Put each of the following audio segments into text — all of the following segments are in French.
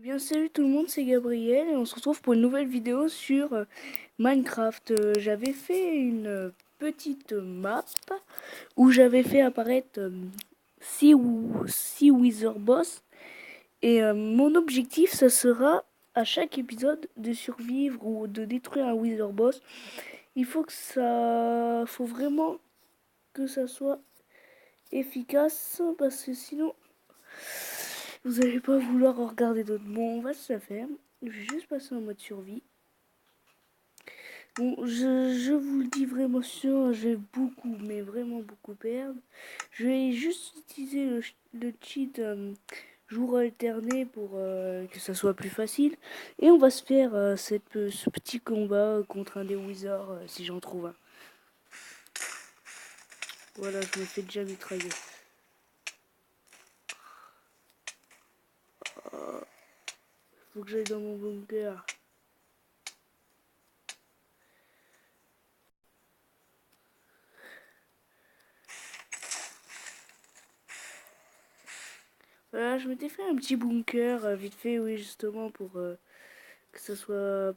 Bien, salut tout le monde, c'est Gabriel et on se retrouve pour une nouvelle vidéo sur Minecraft. J'avais fait une petite map où j'avais fait apparaître Sea Wither Boss et mon objectif ça sera à chaque épisode de survivre ou de détruire un Wither Boss. Faut vraiment que ça soit efficace parce que sinon vous allez pas vouloir regarder d'autres. Bon, on va se la faire. Je vais juste passer en mode survie. Bon, je vous le dis vraiment sûr, je vais beaucoup, mais vraiment beaucoup perdre. Je vais juste utiliser le cheat jour alterné pour que ça soit plus facile. Et on va se faire ce petit combat contre un des wizards si j'en trouve un. Voilà, je me fais déjà mitrailler. Faut que j'aille dans mon bunker. Voilà, je m'étais fait un petit bunker vite fait, oui, justement, pour que ça soit,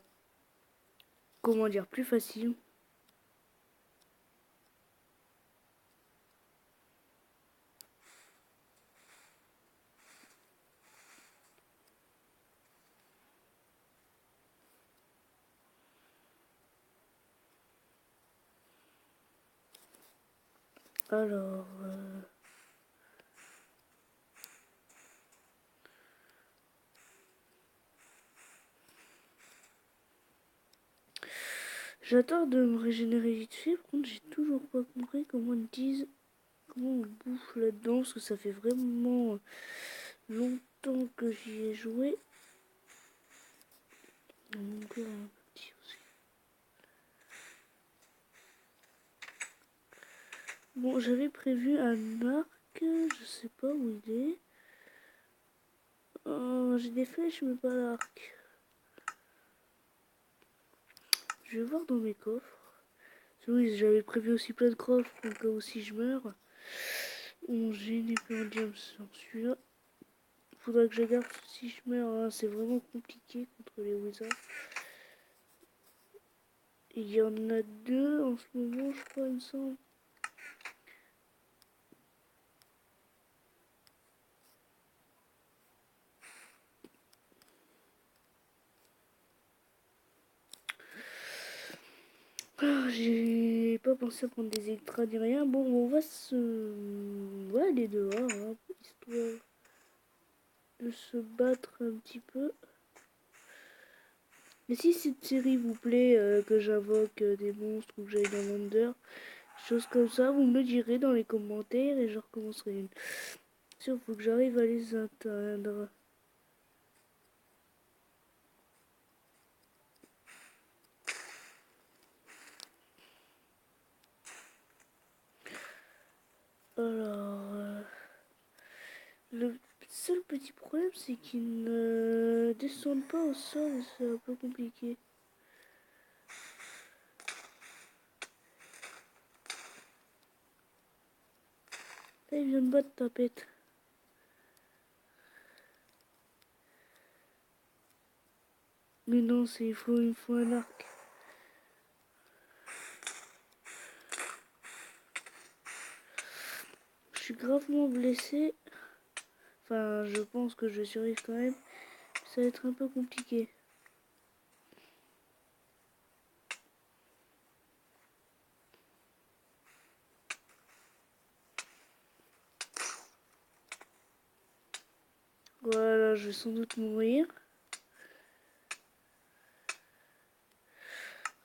comment dire, plus facile. Alors, j'attends de me régénérer vite fait. Par contre, j'ai toujours pas compris comment ils disent, comment on bouffe là-dedans, parce que ça fait vraiment longtemps que j'y ai joué. Mon cœur est un peu petit aussi. Bon, j'avais prévu un arc, je sais pas où il est. J'ai des flèches, mais pas l'arc. Je vais voir dans mes coffres. Oui, j'avais prévu aussi plein de coffres, au cas où si je meurs. Bon, j'ai une épée en diamant sur celui-là. Faudra que je garde si je meurs, hein. C'est vraiment compliqué contre les wizards. Il y en a deux en ce moment, je crois, il me semble. J'ai pas pensé à prendre des extras ni rien. Bon, on va aller dehors, hein, histoire de se battre un petit peu. Mais si cette série vous plaît, que j'invoque des monstres ou que j'aille dans l'Under, choses comme ça, vous me le direz dans les commentaires et je recommencerai une. Sûr, faut que j'arrive à les atteindre. Alors, le seul petit problème, c'est qu'ils ne descendent pas au sol et c'est un peu compliqué. Là, il vient de battre tapette. Mais non, il faut un arc. Je suis gravement blessé. Enfin, je pense que je vais survivre quand même. Ça va être un peu compliqué. Voilà, je vais sans doute mourir.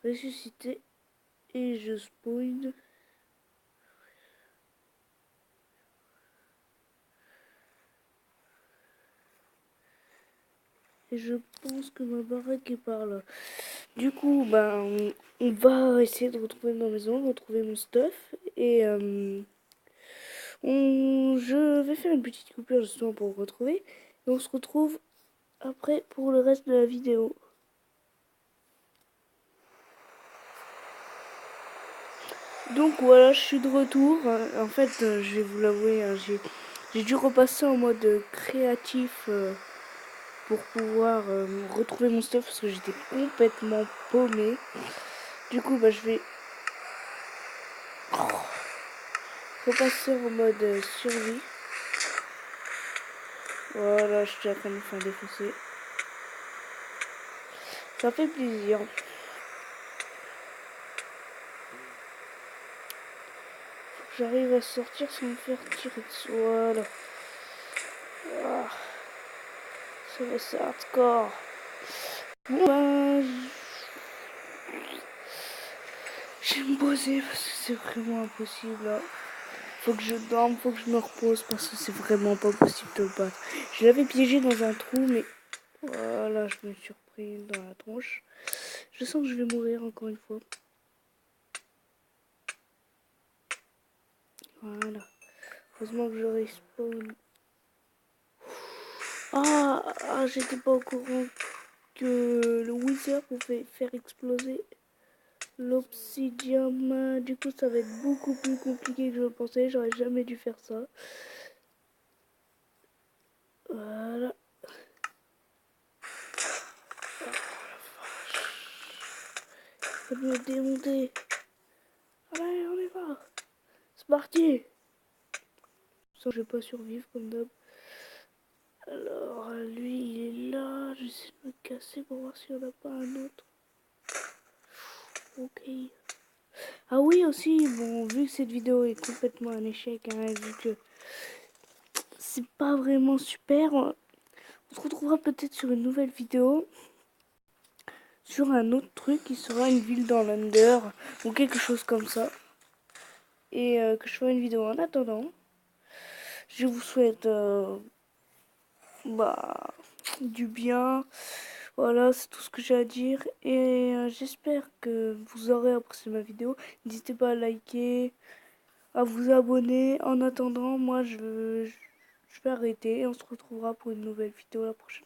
Ressusciter. Et je spawn. Et je pense que ma baraque est par là. Du coup, ben, on va essayer de retrouver ma maison, retrouver mon stuff. Et je vais faire une petite coupure justement pour vous retrouver. Et on se retrouve après pour le reste de la vidéo. Donc voilà, je suis de retour. En fait, je vais vous l'avouer, j'ai dû repasser en mode créatif pour pouvoir retrouver mon stuff parce que j'étais complètement paumé. Du coup, bah, je vais repasser en mode survie. Voilà, je suis en train de me faire défoncer. Ça fait plaisir. J'arrive à sortir sans me faire tirer dessus. Voilà. Ah, ça va, c'est hardcore. Bon, ben, je vais me poser parce que c'est vraiment impossible là. Faut que je dorme, faut que je me repose parce que c'est vraiment pas possible de le battre. Je l'avais piégé dans un trou, mais voilà, je me suis repris dans la tronche. Je sens que je vais mourir encore une fois. Voilà. Heureusement que je respawn. J'étais pas au courant que le Wither pouvait faire exploser l'obsidium. Du coup, ça va être beaucoup plus compliqué que je le pensais. J'aurais jamais dû faire ça. Voilà. Ça peut me démonter. Allez, on y va. C'est parti. Ça, je vais pas survivre comme d'hab. Alors, lui, il est là. J'essaie de me casser pour voir s'il n'y en a pas un autre. Ok. Ah oui, aussi, bon, vu que cette vidéo est complètement un échec, hein, vu que c'est pas vraiment super, on se retrouvera peut-être sur une nouvelle vidéo. Sur un autre truc qui sera une ville dans l'Under ou quelque chose comme ça. Et que je ferai une vidéo en attendant. Je vous souhaite du bien. Voilà, c'est tout ce que j'ai à dire. Et j'espère que vous aurez apprécié ma vidéo. N'hésitez pas à liker, à vous abonner. En attendant, moi je vais arrêter et on se retrouvera pour une nouvelle vidéo la prochaine fois.